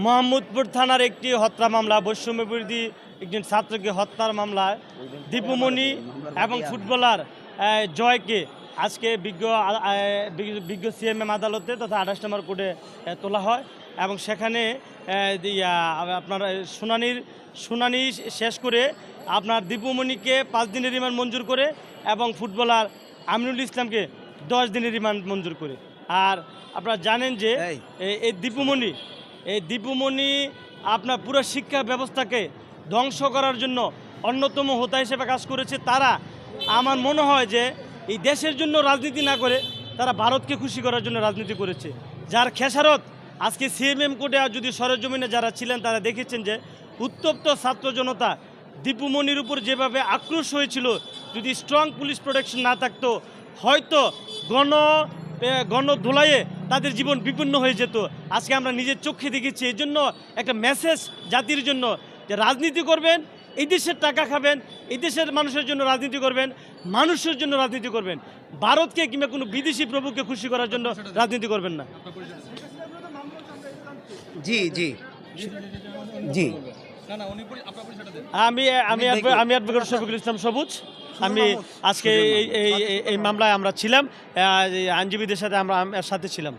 মোহাম্মদপুর থানার একটি হত্যা মামলা, বৈষম্য বিরোধী একজন ছাত্রকে হত্যার মামলায় দীপুমণি এবং ফুটবলার জয়কে আজকে বিজ্ঞ সিএমএম আদালতে তথা 28 নম্বর কোর্টে তোলা হয় এবং সেখানে আপনার শুনানি শেষ করে আপনার দীপুমণিকে 5 দিনের রিমান্ড মঞ্জুর করে এবং ফুটবলার আমিনুল ইসলামকে 10 দিনের রিমান্ড মঞ্জুর করে। আর আপনারা জানেন যে এই দীপুমণি আপনার পুরো শিক্ষা ব্যবস্থাকে ধ্বংস করার জন্য অন্যতম হোতা হিসেবে কাজ করেছে। তারা আমার মনে হয় যে এই দেশের জন্য রাজনীতি না করে তারা ভারতকে খুশি করার জন্য রাজনীতি করেছে, যার খেসারত আজকে সিএমএম কোর্টে যদি সরেজমিনে যারা ছিলেন তারা দেখেছেন যে উত্তপ্ত ছাত্র জনতা দীপুমণির উপর যেভাবে আক্রোশ হয়েছিল, যদি স্ট্রং পুলিশ প্রোটেকশন না থাকতো হয়তো গণধোলাইয়ে তাদের জীবন বিপন্ন হয়ে যেত। আজকে আমরা নিজের চোখে দেখেছি। এই জন্য একটা মেসেজ জাতির জন্য যে রাজনীতি করবেন, এই দেশের টাকা খাবেন, এই দেশের মানুষের জন্য রাজনীতি করবেন, মানুষের জন্য রাজনীতি করবেন, ভারতকে কিংবা কোনো বিদেশি প্রভুকে খুশি করার জন্য রাজনীতি করবেন না। জি জি জি আমি অ্যাডভোকেট শফিকুল ইসলাম সবুজ। আমি আজকে এই মামলায় আমরা ছিলাম, আইনজীবীদের সাথে আমরা সাথে ছিলাম।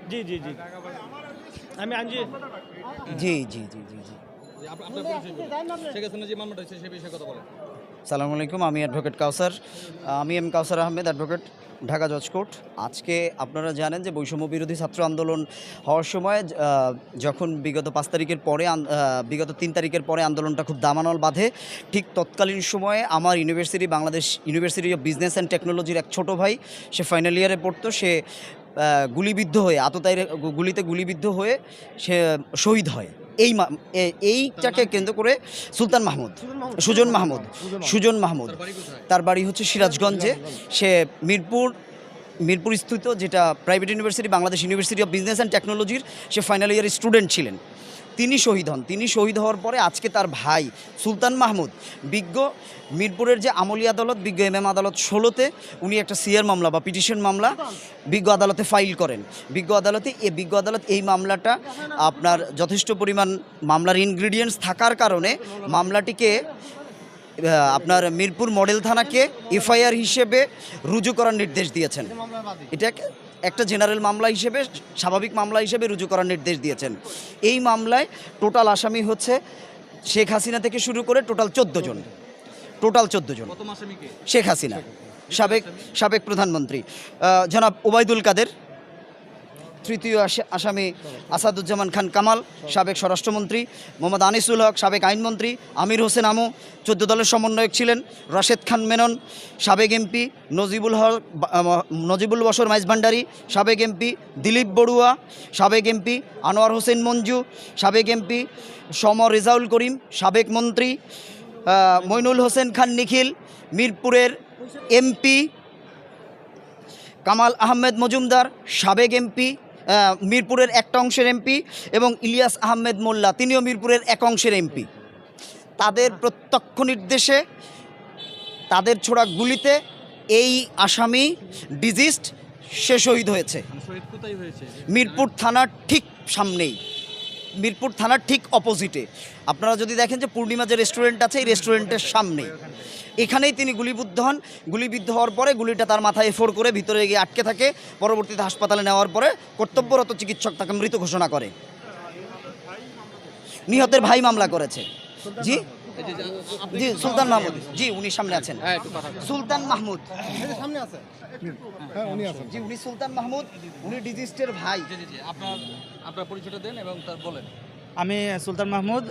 জি জি জি আমি আইনজীবী। জি জি জি জি জি সালামু আলাইকুম। আমি অ্যাডভোকেট কাউসার, আমি এম কাউসার আহমেদ, অ্যাডভোকেট, ঢাকা জজ কোর্ট। আজকে আপনারা জানেন যে বৈষম্য বিরোধী ছাত্র আন্দোলন হওয়ার সময় যখন বিগত 5 তারিখের পরে বিগত 3 তারিখের পরে আন্দোলনটা খুব দামানল বাঁধে, ঠিক তৎকালীন সময়ে আমার Bangladesh university of business and টেকনোলজির এক ছোটো ভাই, সে ফাইনাল ইয়ারে পড়তো, সে গুলিবিদ্ধ হয়ে গুলিতে গুলিবিদ্ধ হয়ে সে শহীদ হয়। এইটাকে কেন্দ্র করে সুজন মাহমুদ তার বাড়ি হচ্ছে সিরাজগঞ্জে। সে মিরপুর স্থিত যেটা private university, Bangladesh university of business and টেকনোলজির সে ফাইনাল ইয়ারের স্টুডেন্ট ছিলেন। তিনি শহীদ হন। তিনি শহীদ হওয়ার পরে আজকে তার ভাই সুলতান মাহমুদ মিরপুরের যে আমলি আদালত বিজ্ঞ এমএম আদালত 16-তে উনি একটা সিআর মামলা বা পিটিশন মামলা বিজ্ঞ আদালতে ফাইল করেন। বিজ্ঞ আদালত এই মামলাটা আপনার যথেষ্ট পরিমাণ মামলার ইনগ্রিডিয়েন্টস থাকার কারণে মামলাটিকে আপনার মিরপুর মডেল থানাকে এফআইআর হিসেবে রুজু করার নির্দেশ দিয়েছেন। এটা একটা জেনারেল মামলা হিসেবে, স্বাভাবিক মামলা হিসেবে রুজু করার নির্দেশ দিয়েছেন। এই মামলায় টোটাল আসামি হচ্ছে শেখ হাসিনা থেকে শুরু করে টোটাল 14 জন। শেখ হাসিনা, সাবেক প্রধানমন্ত্রী জনাব ওবায়দুল কাদের, তৃতীয় আসামি আসাদুজ্জামান খান কামাল, সাবেক স্বরাষ্ট্রমন্ত্রী, মোহাম্মদ আনিসুল হক, সাবেক আইনমন্ত্রী, আমির হোসেন আমু 14 দলের সমন্বয়ক ছিলেন, রাশেদ খান মেনন, সাবেক এমপি, নজিবুল বশর মাইজভান্ডারি, সাবেক এমপি, দিলীপ বড়ুয়া, সাবেক এমপি, আনোয়ার হোসেন মঞ্জু, সাবেক এমপি, রেজাউল করিম, সাবেক মন্ত্রী, মইনুল হোসেন খান নিখিল, মিরপুরের এমপি, কামাল আহমেদ মজুমদার, সাবেক এমপি, মিরপুরের একটা অংশের এমপি, এবং ইলিয়াস আহমেদ মোল্লা, তিনিও মিরপুরের এক অংশের এমপি। তাদের প্রত্যক্ষ নির্দেশে তাদের ছোড়া গুলিতে এই আসামি ডিজিজড, সে শহীদ হয়েছে মিরপুর থানার ঠিক সামনেই, মিরপুর থানার ঠিক অপোজিটে। আপনারা যদি দেখেন যে পূর্ণিমা যে রেস্টুরেন্ট আছে, এই রেস্টুরেন্টের সামনেই, এখানেই তিনি গুলিবিদ্ধ হন। গুলিবিদ্ধ হওয়ার পরে গুলিটা তার মাথায় এফোর করে ভিতরে গিয়ে আটকে থাকে। পরবর্তীতে হাসপাতালে নেওয়ার পরে কর্তব্যরত চিকিৎসক তাকে মৃত ঘোষণা করে। নিহতের ভাই মামলা করেছে। জি জি সুলতান মাহমুদ, জি উনি সামনে আছেন। সুলতান মাহমুদ জি উনি সুলতান মাহমুদ, উনি ডিজিস্টের ভাই। আপনার পরিচয়টা দেন এবং তার বলেন। আমি সুলতান মাহমুদ,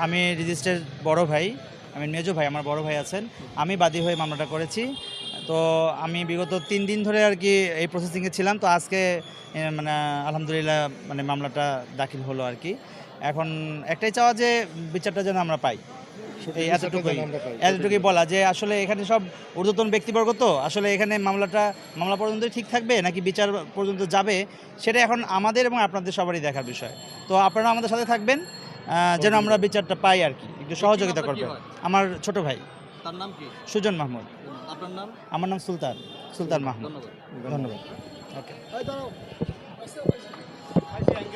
আমি রেজিস্টার বড় ভাই, আমি মেজো ভাই, আমার বড় ভাই আছেন। আমি বাদী হয়ে মামলাটা করেছি। তো আমি বিগত 3 দিন ধরে আর কি এই প্রসেসিংয়ে ছিলাম। তো আজকে মানে আলহামদুলিল্লাহ মানে মামলাটা দাখিল হলো আর কি। এখন একটাই চাওয়া যে বিচারটা যেন আমরা পাই, এতটুকুই বলা যে আসলে এখানে সব ঊর্ধ্বতন ব্যক্তিবর্গ, তো আসলে এখানে মামলা পর্যন্ত ঠিক থাকবে নাকি বিচার পর্যন্ত যাবে, সেটা এখন আমাদের এবং আপনাদের সবারই দেখার বিষয়। তো আপনারা আমাদের সাথে থাকবেন যেন আমরা বিচারটা পাই আর কি, একটু সহযোগিতা করবেন। আমার ছোট ভাই। তার নাম কি? সুজন মাহমুদ। আপনার নাম? আমার নাম সুলতান মাহমুদ। ধন্যবাদ। ওকে।